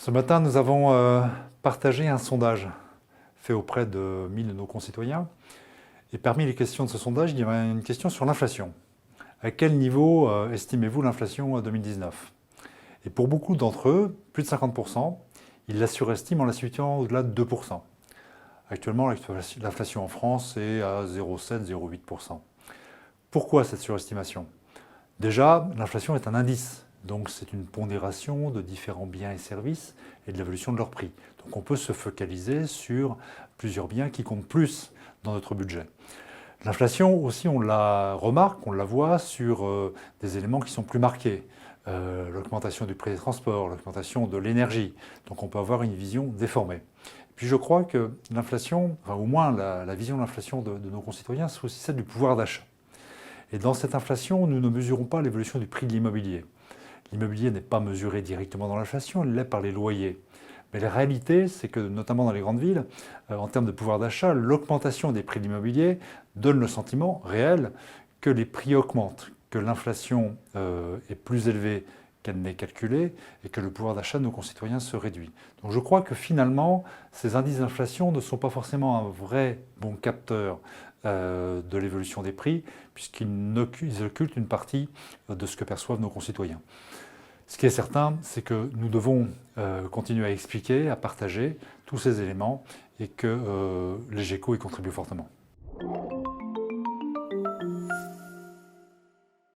Ce matin, nous avons partagé un sondage fait auprès de 1000 de nos concitoyens. Et parmi les questions de ce sondage, il y avait une question sur l'inflation. À quel niveau estimez-vous l'inflation 2019? Et pour beaucoup d'entre eux, plus de 50%, ils la surestiment en la situant au-delà de 2%. Actuellement, l'inflation en France est à 0,7-0,8%. Pourquoi cette surestimation? Déjà, l'inflation est un indice, donc c'est une pondération de différents biens et services et de l'évolution de leur prix. Donc on peut se focaliser sur plusieurs biens qui comptent plus dans notre budget. L'inflation aussi, on la remarque, on la voit sur des éléments qui sont plus marqués. L'augmentation du prix des transports, l'augmentation de l'énergie. Donc on peut avoir une vision déformée. Puis je crois que l'inflation, enfin au moins la vision de l'inflation de nos concitoyens, c'est aussi celle du pouvoir d'achat. Et dans cette inflation, nous ne mesurons pas l'évolution du prix de l'immobilier. L'immobilier n'est pas mesuré directement dans l'inflation, il l'est par les loyers. Mais la réalité, c'est que, notamment dans les grandes villes, en termes de pouvoir d'achat, l'augmentation des prix de l'immobilier donne le sentiment réel que les prix augmentent, que l'inflation est plus élevée qu'elle n'est calculée et que le pouvoir d'achat de nos concitoyens se réduit. Donc je crois que finalement, ces indices d'inflation ne sont pas forcément un vrai bon capteur de l'évolution des prix, puisqu'ils occultent une partie de ce que perçoivent nos concitoyens. Ce qui est certain, c'est que nous devons continuer à expliquer, à partager tous ces éléments et que les GECO y contribuent fortement.